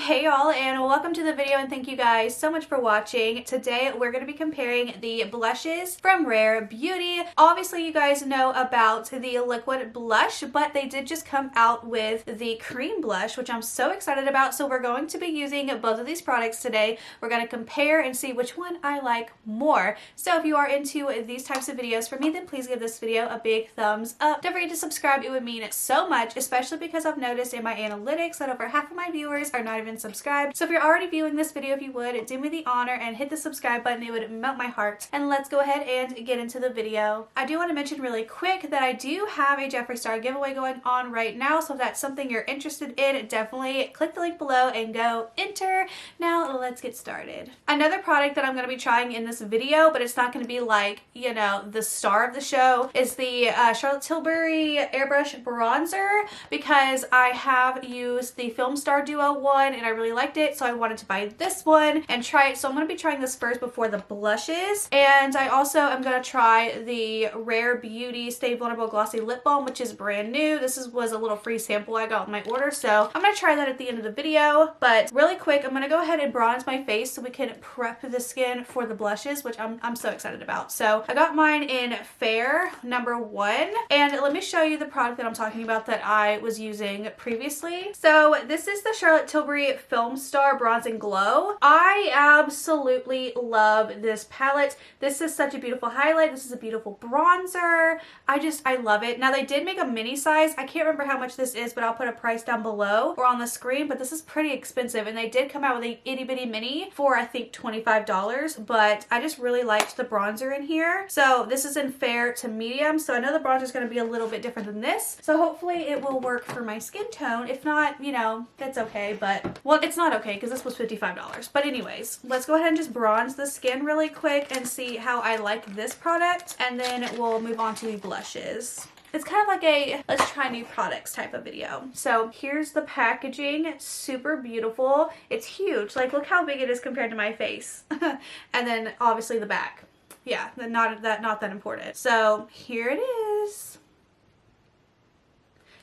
Hey y'all, and welcome to the video, and thank you guys so much for watching. Today we're going to be comparing the blushes from Rare Beauty. Obviously you guys know about the liquid blush, but they did just come out with the cream blush, which I'm so excited about. So we're going to be using both of these products today. We're going to compare and see which one I like more. So if you are into these types of videos from me, then please give this video a big thumbs up. Don't forget to subscribe, it would mean so much, especially because I've noticed in my analytics that over half of my viewers are not even subscribed. So if you're already viewing this video, if you would do me the honor and hit the subscribe button, it would melt my heart. And let's go ahead and get into the video. I do want to mention really quick that I do have a Jeffree Star giveaway going on right now, so if that's something you're interested in, definitely click the link below and go enter. Now let's get started. Another product that I'm going to be trying in this video, but it's not going to be like, you know, the star of the show, is the Charlotte Tilbury Airbrush Bronzer, because I have used the Film Star Duo one and I really liked it, so I wanted to buy this one and try it. So I'm going to be trying this first before the blushes, and I also am going to try the Rare Beauty Stay Vulnerable Glossy Lip Balm, which is brand new. This was a little free sample I got with my order, so I'm going to try that at the end of the video. But really quick, I'm going to go ahead and bronze my face so we can prep the skin for the blushes, which I'm so excited about. So I got mine in Fair number 1, and let me show you the product that I'm talking about that I was using previously. So this is the Charlotte Tilbury Film Star Bronze and Glow. I absolutely love this palette. This is such a beautiful highlight. This is a beautiful bronzer. I love it. Now they did make a mini size. I can't remember how much this is, but I'll put a price down below or on the screen, but this is pretty expensive, and they did come out with a itty bitty mini for I think $25, but I just really liked the bronzer in here. So this is in fair to medium, so I know the bronzer is going to be a little bit different than this, so hopefully it will work for my skin tone. If not, you know, that's okay, but well, it's not okay because this was $55. But anyways, let's go ahead and just bronze the skin really quick and see how I like this product, and then we'll move on to the blushes. It's kind of like a let's try new products type of video. So here's the packaging. It's super beautiful. It's huge. Like, look how big it is compared to my face. And then obviously the back. Yeah, not that important. So here it is.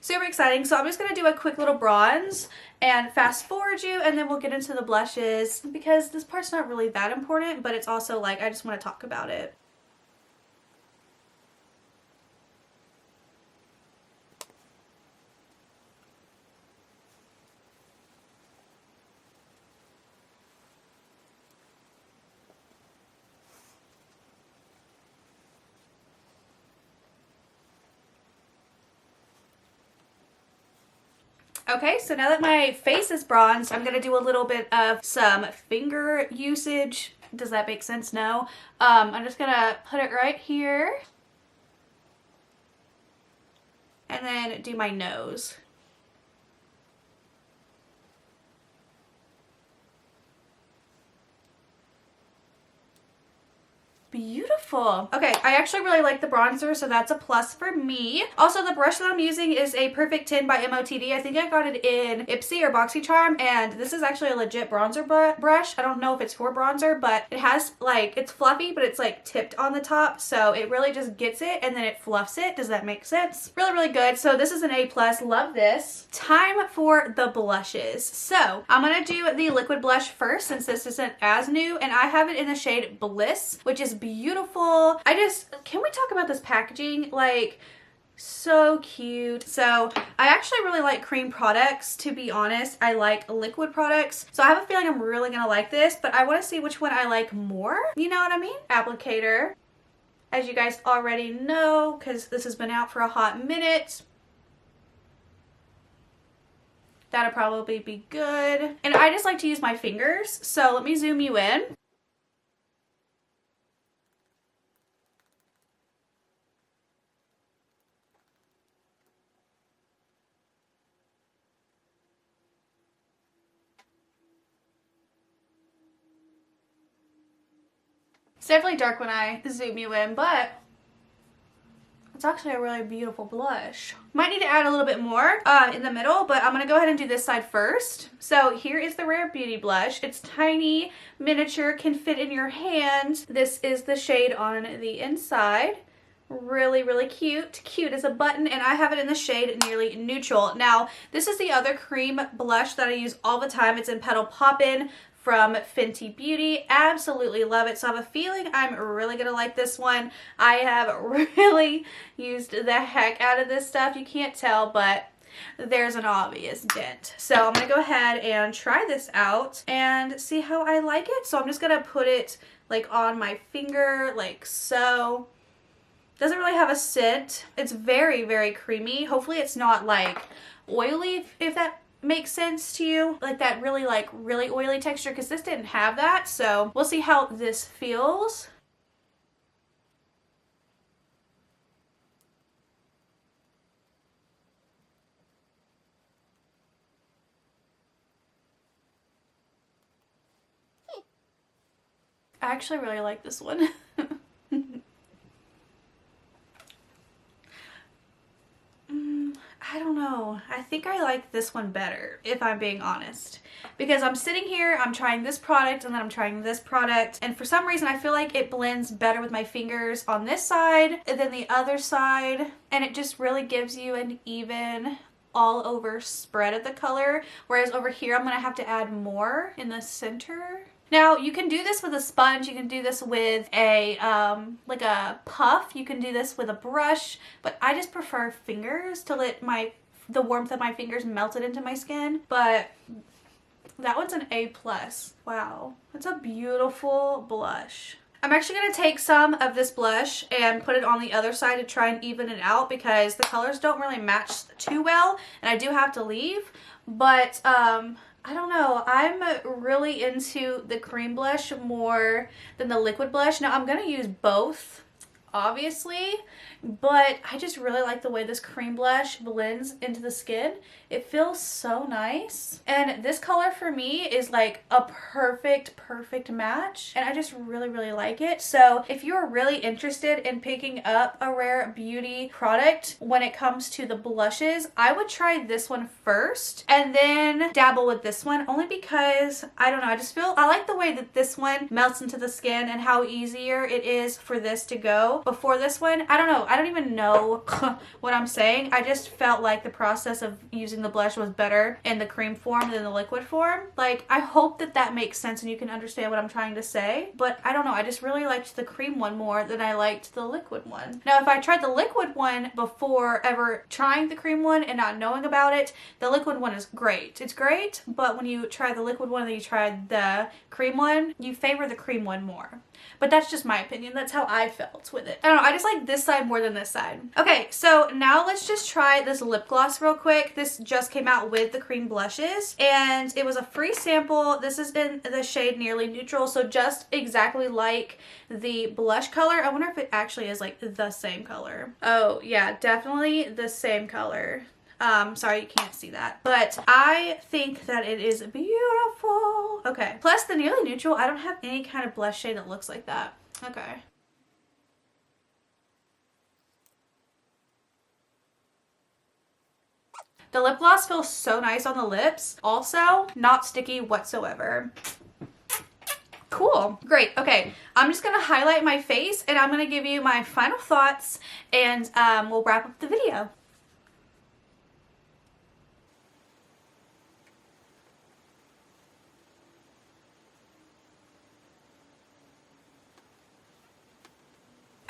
Super exciting. So I'm just going to do a quick little bronze and fast forward you, and then we'll get into the blushes because this part's not really that important, but it's also like I just want to talk about it. Okay, so now that my face is bronzed, I'm going to do a little bit of some finger usage. Does that make sense? No. I'm just going to put it right here. And then do my nose. Beautiful. Okay, I actually really like the bronzer, so that's a plus for me. Also, the brush that I'm using is a Perfect 10 by MOTD. I think I got it in Ipsy or BoxyCharm, and this is actually a legit bronzer brush. I don't know if it's for bronzer, but it has, like, it's fluffy, but it's like tipped on the top, so it really just gets it and then it fluffs it. Does that make sense? Really, really good. So this is an A+. Love this. Time for the blushes. So I'm gonna do the liquid blush first, since this isn't as new, and I have it in the shade Bliss, which is beautiful. Can we talk about this packaging? Like, so cute. So I actually really like cream products, to be honest. I like liquid products, so I have a feeling I'm really gonna like this, but I want to see which one I like more. You know what I mean? Applicator, as you guys already know, because this has been out for a hot minute. That'll probably be good. And I just like to use my fingers, so let me zoom you in. It's definitely dark when I zoom you in, but it's actually a really beautiful blush. Might need to add a little bit more in the middle, but I'm going to go ahead and do this side first. So here is the Rare Beauty blush. It's tiny, miniature, can fit in your hand. This is the shade on the inside. Really, really cute. Cute as a button, and I have it in the shade Nearly Neutral. Now, this is the other cream blush that I use all the time. It's in Petal Poppin' from Fenty Beauty. Absolutely love it. So I have a feeling I'm really gonna like this one. I have really used the heck out of this stuff. You can't tell, but there's an obvious dent. So I'm gonna go ahead and try this out and see how I like it. So I'm just gonna put it like on my finger like so. Doesn't really have a scent. It's very, very creamy. Hopefully it's not like oily, if that makes sense to you. Like that really oily texture, because this didn't have that. So we'll see how this feels. I actually really like this one. I don't know. I think I like this one better, if I'm being honest. Because I'm sitting here, I'm trying this product, and then I'm trying this product, and for some reason I feel like it blends better with my fingers on this side than the other side, and it just really gives you an even all over spread of the color, whereas over here I'm gonna have to add more in the center. Now, you can do this with a sponge, you can do this with a, like a puff, you can do this with a brush, but I just prefer fingers to let the warmth of my fingers melt it into my skin. But that one's an A+. Wow, that's a beautiful blush. I'm actually going to take some of this blush and put it on the other side to try and even it out, because the colors don't really match too well, and I do have to leave, but, I don't know. I'm really into the cream blush more than the liquid blush. Now, I'm going to use both, obviously, but I just really like the way this cream blush blends into the skin. It feels so nice. And this color for me is like a perfect match. And I just really like it. So if you're really interested in picking up a Rare Beauty product when it comes to the blushes, I would try this one first and then dabble with this one, only because, I don't know, I like the way that this one melts into the skin and how easier it is for this to go. Before this one, I don't know. I don't even know what I'm saying. I just felt like the process of using the blush was better in the cream form than the liquid form. Like, I hope that that makes sense and you can understand what I'm trying to say. But I don't know. I just really liked the cream one more than I liked the liquid one. Now, if I tried the liquid one before ever trying the cream one and not knowing about it, the liquid one is great. It's great, but when you try the liquid one and then you try the cream one, you favor the cream one more. But that's just my opinion. That's how I felt with it. I don't know. I just like this side more than this side. Okay, so now let's just try this lip gloss real quick. This just came out with the cream blushes, and it was a free sample. This is in the shade Nearly Neutral, so just exactly like the blush color. I wonder if it actually is like the same color. Oh, yeah, definitely the same color. Sorry you can't see that, but I think that it is beautiful. Okay, plus the Nearly Neutral, I don't have any kind of blush shade that looks like that. Okay. The lip gloss feels so nice on the lips. Also, not sticky whatsoever. Cool. Great. Okay, I'm just going to highlight my face and I'm going to give you my final thoughts, and we'll wrap up the video.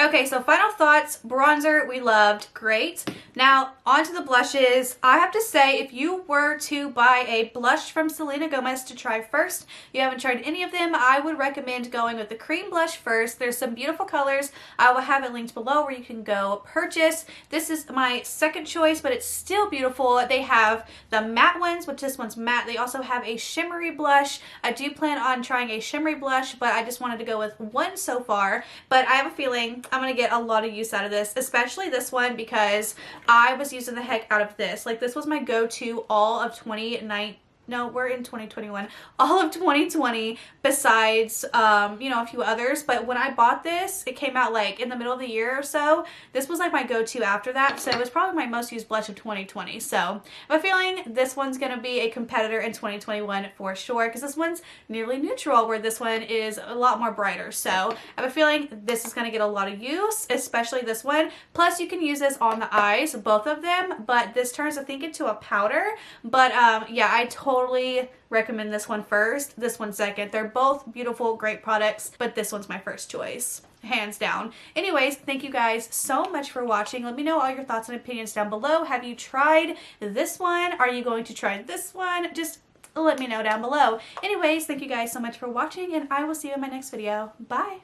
Okay, so final thoughts. Bronzer, we loved. Great. Now, onto the blushes. I have to say, if you were to buy a blush from Selena Gomez to try first, you haven't tried any of them, I would recommend going with the cream blush first. There's some beautiful colors. I will have it linked below where you can go purchase. This is my second choice, but it's still beautiful. They have the matte ones, which this one's matte. They also have a shimmery blush. I do plan on trying a shimmery blush, but I just wanted to go with one so far. But I have a feeling I'm going to get a lot of use out of this, especially this one, because I was using the heck out of this. Like, this was my go-to all of 2019. no, we're in 2021, all of 2020 besides, you know, a few others. But when I bought this, it came out like in the middle of the year or so. This was like my go-to after that. So it was probably my most used blush of 2020. So I have a feeling this one's going to be a competitor in 2021 for sure, because this one's nearly neutral where this one is a lot more brighter. So I have a feeling this is going to get a lot of use, especially this one. Plus you can use this on the eyes, both of them, but this turns, I think, into a powder. But yeah, I totally recommend this one first, this one second. They're both beautiful, great products, but this one's my first choice, hands down. Anyways, thank you guys so much for watching. Let me know all your thoughts and opinions down below. Have you tried this one? Are you going to try this one? Just let me know down below. Anyways, thank you guys so much for watching, and I will see you in my next video. Bye!